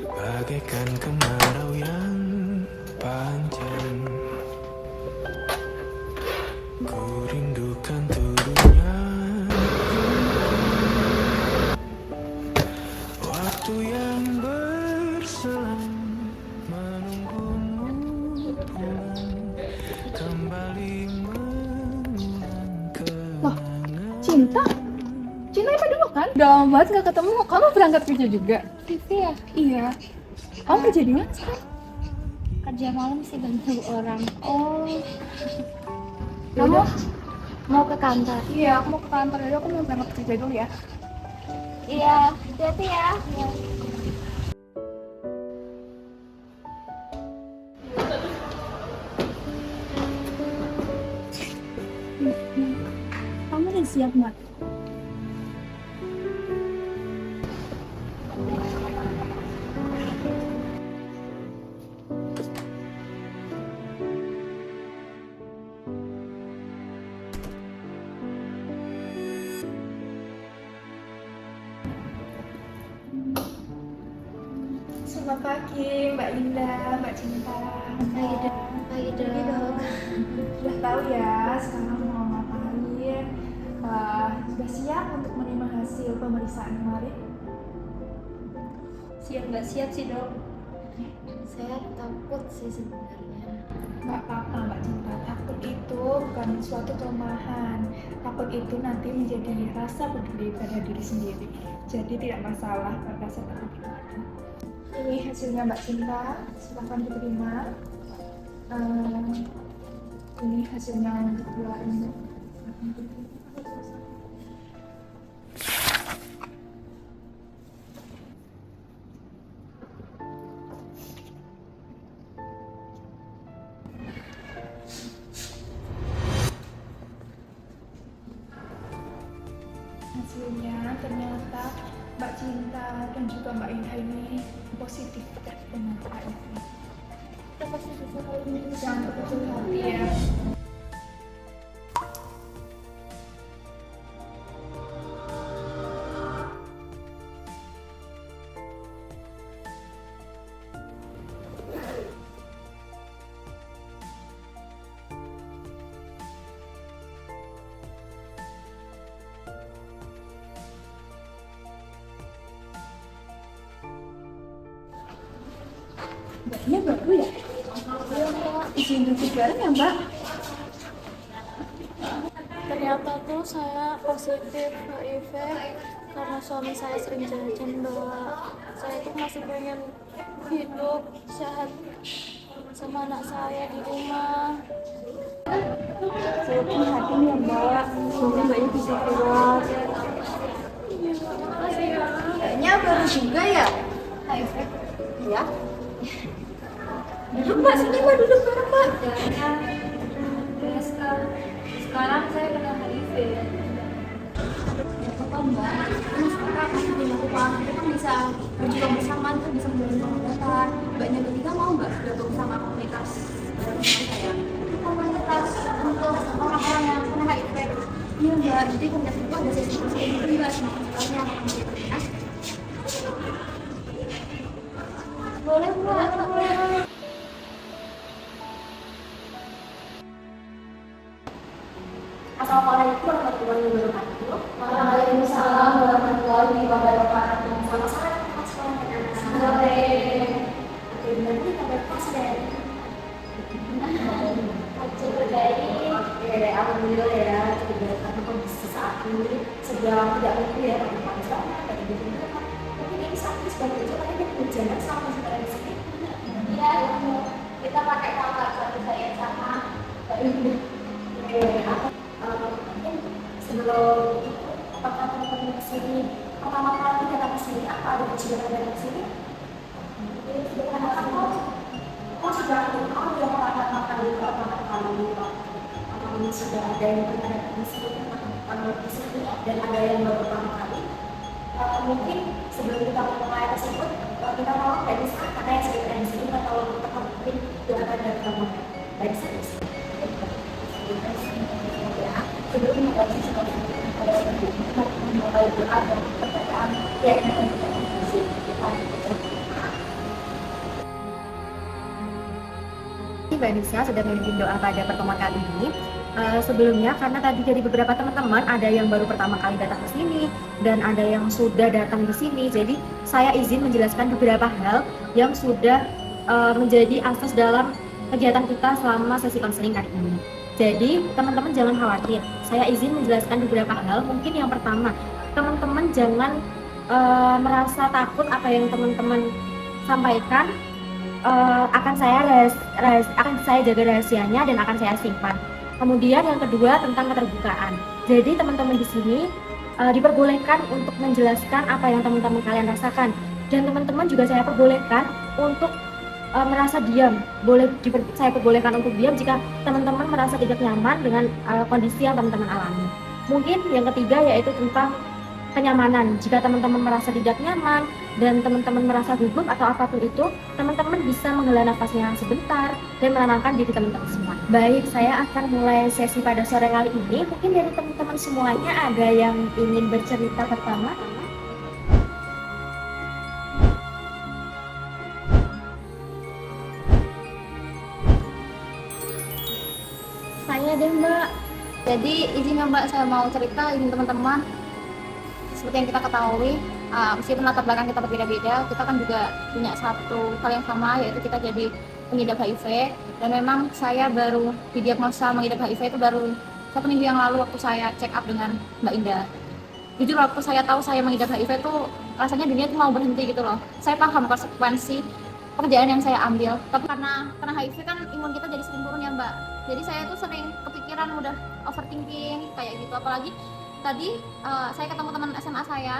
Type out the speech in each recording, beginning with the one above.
bagaikan kemarau yang panjang. Ku rindukan turunnya waktu yang berselang, menunggumu pulang kembali mengulang kenangan. Cinta? Cinta apa dulu kan? Udah lama banget gak ketemu. Kamu berangkat kerja juga? TV ya? Iya. Kamu kerja di mana sekarang? Kerja malam sih bantu orang. Oh. Kamu mau ke kantor? Iya, aku mau ke kantor. Jadi aku mau berangkat kerja dulu ya. Iya, hati-hati ya. Kamu udah siap nggak? Selamat pagi, Mbak Linda, Mbak Cinta. Pagi dok. Sudah tahu ya, sekarang mau ngapain? Sudah siap untuk menerima hasil pemeriksaan kemarin? Siap nggak siap sih dok? Saya takut sih sebenarnya. Nggak apa-apa Mbak Cinta, takut itu bukan suatu kelemahan. Takut itu nanti menjadi rasa peduli pada diri sendiri. Jadi tidak masalah pada rasa takut itu ada. Ini hasilnya Mbak Cinta, silahkan diterima. Ini hasilnya untuk bulan ini. Hasilnya ternyata Mbak Cinta dan juga Mbak Indah ini positif dengan HIV. Kita pasti bisa kali ini. Jangan berkecil hati ya. Mbaknya baru ya? Iya mbak. Izin duduk bareng ya Mbak? Ternyata tuh saya positif HIV karena suami saya sering jajan mbak. Saya tuh masih pengen hidup sehat sama anak saya di rumah. Saya prihatin ya Mbak, semoga Mbaknya bisa keluar. Kayaknya baru juga ya HIV ya. Mbak sini mbak duduk bareng mbak. Sekarang saya kena HIV. Apa mbak? Karena sekarang masih dilakukan kita kan bisa berjuang bersama, kita bisa menjalin pengobatan. Mbaknya bertiga mau nggak gabung sama komunitas saya? Itu komunitas untuk orang-orang yang kena HIV. Iya mbak, jadi komunitas itu ada sesi kayak gitu mbak, semuanya ya. Boleh mbak. Assalamualaikum warahmatullahi wabarakatuh. Waalaikumsalam warahmatullahi wabarakatuh. Sama-sama Mas Oke, berarti kabar pasien. Cukup baik. Oke, alhamdulillah ya. Cukup baik karena kondisi saat ini sedang tidak mungkin ya tapi panjang dari itu. Tapi ini saat ini sebagai itu tadi kita berjalan sama saudara di sini. Iya, kita pakai kamar satu saya sama. Oke, mungkin sebelum itu apakah teman-teman kesini pertama kali datang ke sini apa ada perjalanan datang ke sini? Sudah pernah makan? Oh sudah pernah makan di pertama kali. Atau ini sudah ada yang pernah datang ke sini di sini dan ada yang baru pertama kali. Mungkin sebelum kita memulai tersebut kita mau dari sana karena yang sudah ada di sini atau kita mungkin sudah ada teman dari sini. Sebelum memulai mulai berada pertanyaan yang Mbak Nisa sudah memimpin doa pada pertemuan kali ini. Sebelumnya karena tadi dari beberapa teman-teman ada yang baru pertama kali datang ke sini dan ada yang sudah datang di sini. Jadi saya izin menjelaskan beberapa hal yang sudah menjadi asas dalam kegiatan kita selama sesi konseling hari ini. Jadi teman-teman jangan khawatir. Saya izin menjelaskan beberapa hal. Mungkin yang pertama, teman-teman jangan merasa takut apa yang teman-teman sampaikan akan saya jaga rahasianya dan akan saya simpan. Kemudian yang kedua tentang keterbukaan. Jadi teman-teman di sini diperbolehkan untuk menjelaskan apa yang teman-teman kalian rasakan dan teman-teman juga saya perbolehkan untuk merasa diam. Saya perbolehkan untuk diam jika teman-teman merasa tidak nyaman dengan kondisi yang teman-teman alami. Mungkin yang ketiga yaitu tentang kenyamanan. Jika teman-teman merasa tidak nyaman dan teman-teman merasa gugup atau apapun itu, teman-teman bisa menghela nafasnya sebentar dan menenangkan diri teman-teman semua. Baik, saya akan mulai sesi pada sore kali ini. Mungkin dari teman-teman semuanya ada yang ingin bercerita pertama? Saya deh Mbak. Jadi izin ya Mbak, saya mau cerita izin teman-teman. Seperti yang kita ketahui, meskipun latar belakang kita berbeda-beda, kita kan juga punya satu hal yang sama, yaitu kita jadi pengidap HIV. Dan memang saya baru didiagnosa mengidap HIV itu baru 1 minggu yang lalu waktu saya check up dengan Mbak Indah. Jujur waktu saya tahu saya mengidap HIV itu rasanya dunia itu mau berhenti gitu loh. Saya paham konsekuensi pekerjaan yang saya ambil, tapi karena HIV kan imun kita jadi sering turun ya Mbak. Jadi saya tuh sering kepikiran, udah overthinking kayak gitu. Apalagi tadi saya ketemu teman SMA saya,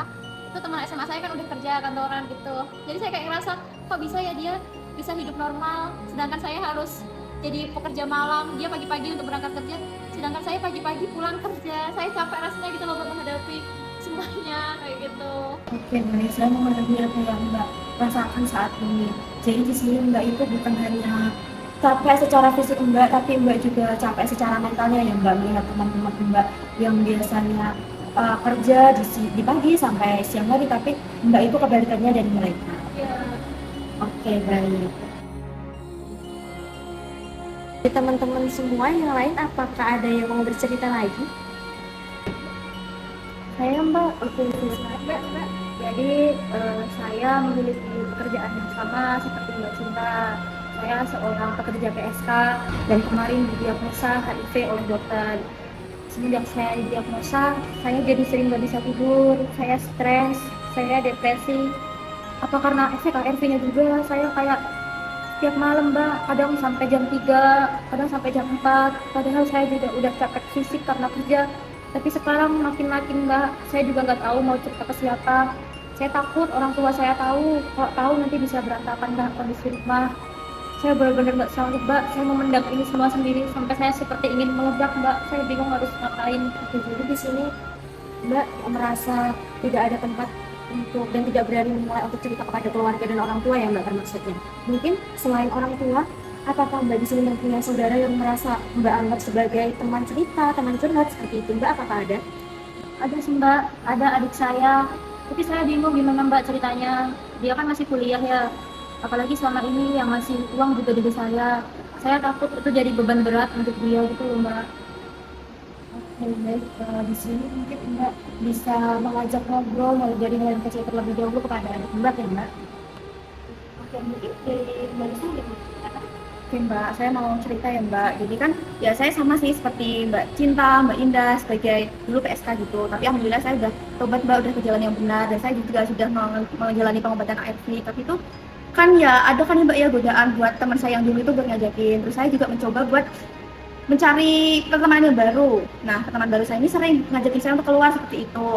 itu teman SMA saya kan udah kerja kantoran gitu. Jadi saya kayak ngerasa kok bisa ya dia bisa hidup normal, sedangkan saya harus jadi pekerja malam, dia pagi-pagi untuk berangkat kerja, sedangkan saya pagi-pagi pulang kerja. Saya capek rasanya gitu loh buat menghadapi semuanya kayak gitu. Oke, Mbak, saya memahami apa yang Mbak rasakan saat ini. Jadi di sini Mbak itu bukan hanya capek secara fisik Mbak, tapi Mbak juga capek secara mentalnya ya Mbak, melihat teman-teman Mbak yang biasanya kerja di pagi sampai siang hari, tapi Mbak itu kebalikannya dari mereka. Ya. Oke, baik. Di teman-teman semua yang lain, apakah ada yang mau bercerita lagi? Saya Mbak, oke, Mbak. Jadi saya memiliki pekerjaan yang sama seperti Mbak Cinta. Saya seorang pekerja PSK dan kemarin didiagnosa HIV oleh dokter. Semenjak saya didiagnosa, saya jadi sering gak bisa tidur, saya stres, saya depresi. Apa karena efek ARV-nya juga, saya kayak tiap malam Mbak, kadang sampai jam 3, kadang sampai jam 4, padahal saya juga udah capek fisik karena kerja. Tapi sekarang makin-makin Mbak, saya juga nggak tahu mau cerita ke siapa. Saya takut orang tua saya tahu, kalau tahu nanti bisa berantakan Mbak kondisi rumah. Saya benar-benar nggak sanggup Mbak, saya memendam ini semua sendiri sampai saya seperti ingin meledak Mbak. Saya bingung harus ngapain. Jadi di sini Mbak merasa tidak ada tempat untuk dan tidak berani memulai untuk cerita kepada keluarga dan orang tua ya Mbak maksudnya. Mungkin selain orang tua, apakah Mbak di sini mempunyai saudara yang merasa Mbak anggap sebagai teman cerita, teman curhat seperti itu Mbak? Apakah ada? Ada sih Mbak, ada adik saya. Tapi saya bingung gimana Mbak ceritanya. Dia kan masih kuliah ya. Apalagi selama ini yang masih uang juga dari saya. Saya takut itu jadi beban berat untuk dia gitu loh Mbak. Oke, baik. Di sini mungkin Mbak bisa mengajak ngobrol mulai dari hal yang kecil terlebih dahulu kepada adik Mbak ya Mbak. Oke, mungkin dari Mbak di sini. Oke Mbak, saya mau cerita ya Mbak. Jadi kan ya saya sama sih seperti Mbak Cinta, Mbak Indah sebagai dulu PSK gitu. Tapi alhamdulillah saya udah tobat Mbak, udah ke jalan yang benar dan saya juga sudah menjalani pengobatan ARV. Tapi itu kan ya ada kan ya Mbak ya godaan buat teman saya yang dulu itu buat ngajakin. Terus saya juga mencoba buat mencari pertemanan yang baru. Nah, teman baru saya ini sering ngajakin saya untuk keluar seperti itu.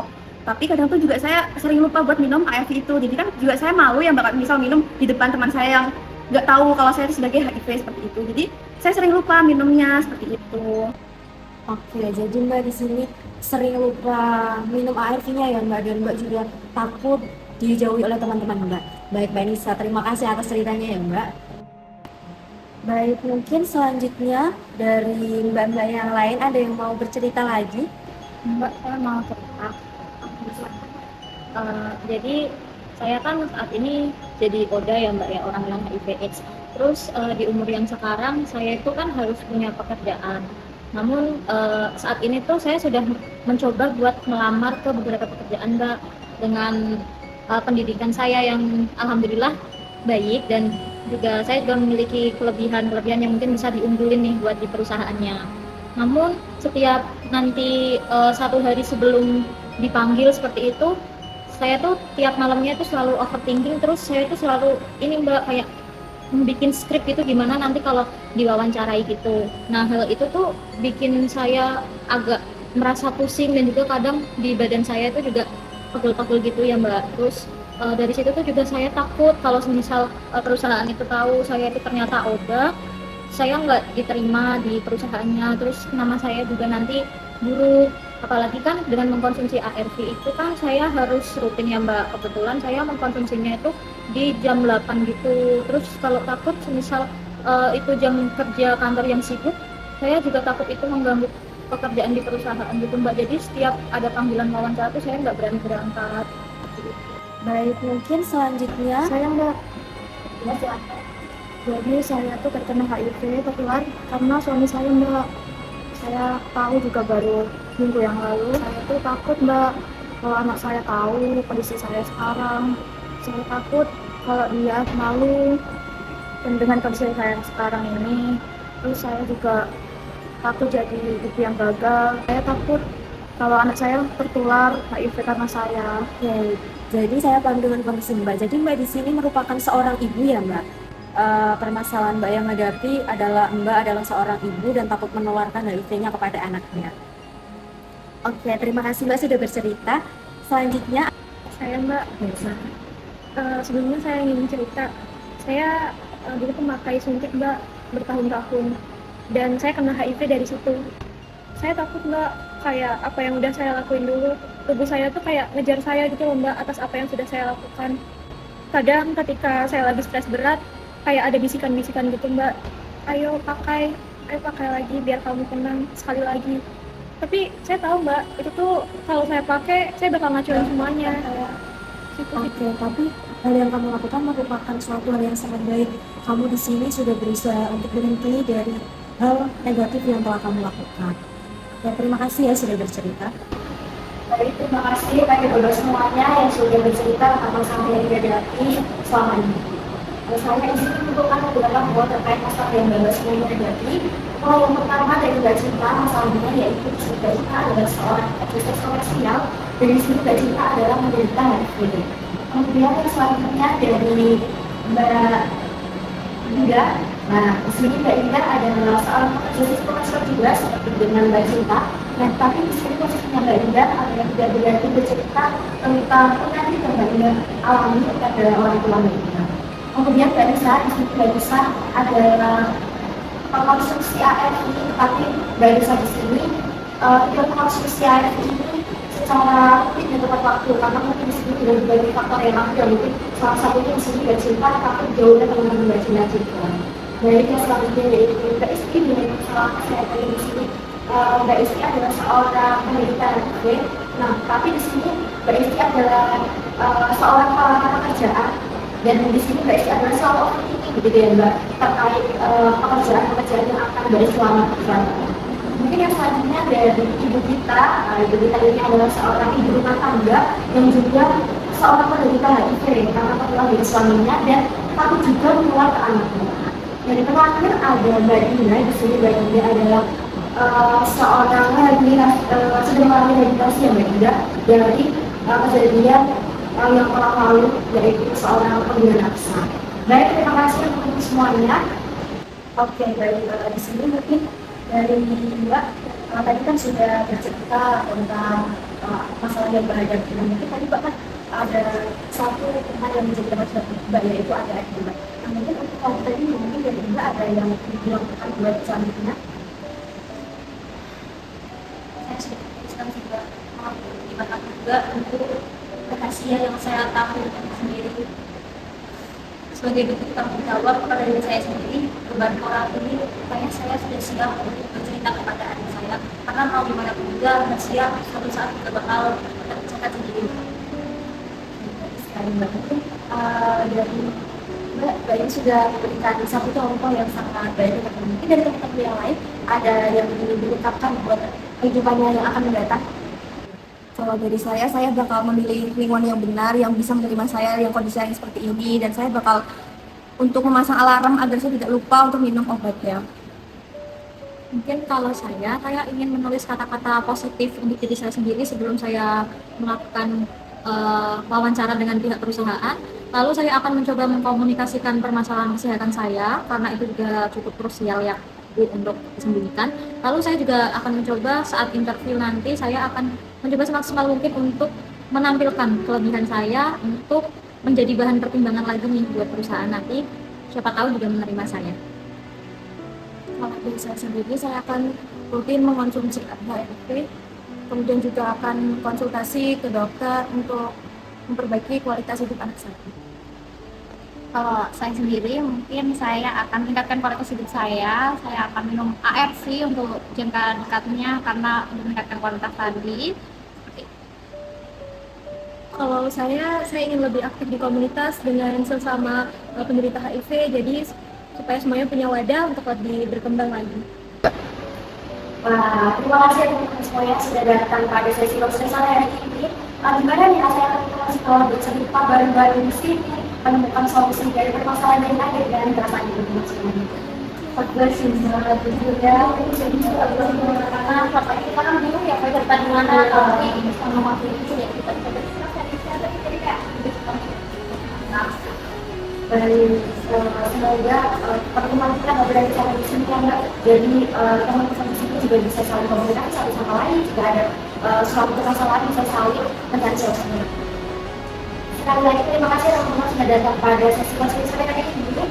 Tapi kadang tuh juga saya sering lupa buat minum ARV itu. Jadi kan juga saya malu ya Mbak, misal minum di depan teman saya yang nggak tahu kalau saya itu sebagai HIV seperti itu. Jadi saya sering lupa minumnya seperti itu. Oke, jadi Mbak di sini sering lupa minum ARV-nya ya Mbak, dan Mbak juga takut dijauhi oleh teman-teman Mbak. Baik Mbak Nisa, terima kasih atas ceritanya ya Mbak. Baik, mungkin selanjutnya dari Mbak-Mbak yang lain ada yang mau bercerita lagi? Mbak, saya mau cerita. Jadi saya kan saat ini jadi ODA ya Mbak ya, orang yang HIV AIDS. Terus di umur yang sekarang saya itu kan harus punya pekerjaan. Namun saat ini tuh saya sudah mencoba buat melamar ke beberapa pekerjaan Mbak, dengan pendidikan saya yang alhamdulillah baik, dan juga saya juga memiliki kelebihan-kelebihan yang mungkin bisa diunggulin nih buat di perusahaannya. Namun setiap nanti satu hari sebelum dipanggil seperti itu, saya tuh tiap malamnya itu selalu overthinking, terus saya itu selalu ini Mbak, kayak bikin skrip gitu gimana nanti kalau diwawancarai gitu. Nah, hal itu tuh bikin saya agak merasa pusing, dan juga kadang di badan saya itu juga pegel-pegel gitu ya Mbak. Terus dari situ tuh juga saya takut kalau misal perusahaan itu tahu saya itu ternyata ODA, saya nggak diterima di perusahaannya, terus nama saya juga nanti buruk. Apalagi kan dengan mengkonsumsi ARV itu kan saya harus rutin ya Mbak. Kebetulan saya mengkonsumsinya itu di jam 8 gitu. Terus kalau takut semisal itu jam kerja kantor yang sibuk, saya juga takut itu mengganggu pekerjaan di perusahaan gitu Mbak. Jadi setiap ada panggilan wawancara tuh saya nggak berani berangkat. Baik, mungkin selanjutnya Saya Mbak, Ya, silakan. jadi saya tuh terkena HIV kebetulan karena suami saya Mbak. Saya tahu juga baru minggu yang lalu. Saya tuh takut Mbak kalau anak saya tahu kondisi saya sekarang. Saya takut kalau dia malu, dan dengan kondisi saya sekarang ini, terus saya juga takut jadi ibu yang gagal. Saya takut kalau anak saya tertular HIV karena saya. Oke, jadi saya paham dengan kondisi Mbak. Jadi Mbak di sini merupakan seorang ibu ya Mbak. Permasalahan Mbak yang hadapi adalah Mbak adalah seorang ibu dan takut menularkan HIV-nya kepada anaknya. Oke, terima kasih Mbak sudah bercerita. Selanjutnya, Saya Mbak, sebelumnya saya ingin cerita. Saya dulu pemakai suntik Mbak bertahun-tahun, dan saya kena HIV dari situ. Saya takut Mbak, kayak apa yang udah saya lakuin dulu, tubuh saya tuh kayak ngejar saya gitu loh Mbak, atas apa yang sudah saya lakukan. Kadang ketika saya lagi stres berat, kayak ada bisikan-bisikan gitu Mbak, ayo pakai lagi biar kamu tenang, sekali lagi. Tapi saya tahu Mbak, itu tuh kalau saya pakai saya bakal ngacurin semuanya. Gitu. oke, tapi hal yang kamu lakukan merupakan suatu hal yang sangat baik. Kamu di sini sudah berusaha untuk berhenti dari hal negatif yang telah kamu lakukan. Ya, terima kasih ya sudah bercerita. Baik, terima kasih bagi Bapak semuanya yang sudah bercerita tentang masalah yang dihadapi selama ini. Saya di sini mengumpulkan beberapa hal terkait masalah yang Bapak semuanya hadapi. Yang pertama dari Mbak Cinta, masalahnya yaitu Mbak Cinta adalah seorang aktivis komersial, dan di sini Mbak Cinta adalah menderita HIV. Kemudian yang selanjutnya dari Mbak Dinda. Nah, di sini Mbak Dinda adalah seorang aktivis komersial juga seperti dengan Mbak Cinta. Nah, tapi di sini posisinya Mbak Dinda adalah tidak berarti bercerita tentang penyakit yang Mbak Dinda alami pada orang tua Mbak Dinda. Kemudian Mbak Nisa, di sini Mbak Nisa adalah mengkonsumsi ARV, tapi Mbak Nisa di sini tidak mengkonsumsi ARV ini secara rutin dan tepat waktu, karena mungkin di sini tidak berbagai faktor yang ada. Mungkin salah satunya di sini Mbak Cinta takut jauh dari teman-teman Mbak Cinta juga. Baik, yang selanjutnya yaitu Mbak Isti dengan masalah kesehatan di sini. Mbak Isti adalah seorang penderita HIV. Nah, tapi di sini Mbak Isti adalah seorang pelamar pekerjaan, dan di sini Mbak Isti adalah selalu overthinking gitu ya Mbak, terkait pekerjaan-pekerjaan yang akan Mbak Isti lakukan. Mungkin yang selanjutnya dari Ibu Gita. Ibu Gita ini adalah seorang ibu rumah tangga yang juga seorang penderita HIV karena tertular dari suaminya dan takut juga menular ke anaknya. Dan yang terakhir ada Mbak Dina. Di sini Mbak Dina adalah seorang sedang mengalami rehabilitasi yang berbeda dari kejadian yang telah lalu, yaitu seorang pengguna narkoba. Baik, terima kasih untuk semuanya. Oke, baik, di sini mungkin dari Mbak tadi kan sudah bercerita tentang masalah yang berhadapi. Mungkin tadi Mbak kan ada satu hal yang menjadi masalah Mbak, yaitu ada akibat. Nah, mungkin untuk kamu tadi mungkin dari Mbak ada yang dilakukan buat selanjutnya. saya sudah menuliskan juga mengakibatkan juga untuk rahasia yang saya tahu sendiri. Sebagai bentuk tanggung jawab kepada diri saya sendiri, beban moral ini rupanya saya sudah siap untuk bercerita kepada adik saya, karena mau gimana pun juga rahasia suatu saat kita bakal tercatat sendiri. Sekali Mbak, mungkin dari Mbak Mbak ini sudah memberikan satu contoh yang sangat baik untuk mungkin dari teman-teman yang lain ada yang ingin diungkapkan buat kehidupannya yang akan mendatang. Kalau dari saya bakal memilih lingkungan yang benar, yang bisa menerima saya yang kondisi yang seperti ini, dan saya bakal untuk memasang alarm agar saya tidak lupa untuk minum obatnya. Mungkin kalau saya ingin menulis kata-kata positif untuk diri saya sendiri sebelum saya melakukan wawancara dengan pihak perusahaan. Lalu saya akan mencoba mengkomunikasikan permasalahan kesehatan saya karena itu juga cukup krusial ya untuk disembunyikan. Lalu saya juga akan mencoba saat interview nanti saya akan mencoba semaksimal mungkin untuk menampilkan kelebihan saya untuk menjadi bahan pertimbangan lagi nih buat perusahaan nanti. Siapa tahu juga menerima saya. Kalau dari saya sendiri, saya akan rutin mengonsumsi HRV, kemudian juga akan konsultasi ke dokter untuk memperbaiki kualitas hidup anak saya. Kalau saya sendiri mungkin saya akan tingkatkan kualitas hidup saya akan minum ARV untuk jangka dekatnya karena untuk meningkatkan kualitas tadi. Kalau saya ingin lebih aktif di komunitas dengan sesama penderita HIV, jadi supaya semuanya punya wadah untuk lebih berkembang lagi. Wah, terima kasih teman-teman semuanya sudah datang pada sesi sosial hari ini. Gimana nih rasanya teman-teman sekolah bercerita bareng-bareng di sini, menemukan solusi dari permasalahan yang ada dan perasaan di teman semuanya. Bagus sih, sangat juga. Jadi juga karena selama ini kita kan bingung ya kerja di mana, tapi sama waktu itu ya kita bisa jadi kayak dan semoga pertemuan kita nggak berada sampai di sini ya Mbak. Jadi teman-teman di sini juga bisa saling komunikasi satu sama lain jika ada suatu permasalahan bisa saling mengajarkan. Sekali lagi terima kasih teman-teman sudah datang pada sesi konsultasi kali ini.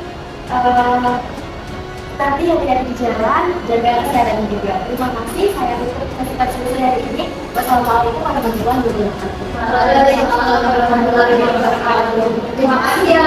Nanti yang tidak di jalan jaga kesehatan juga. Terima kasih. Saya tutup sesi konsultasi hari ini. Wassalamualaikum warahmatullahi wabarakatuh. Terima kasih ya.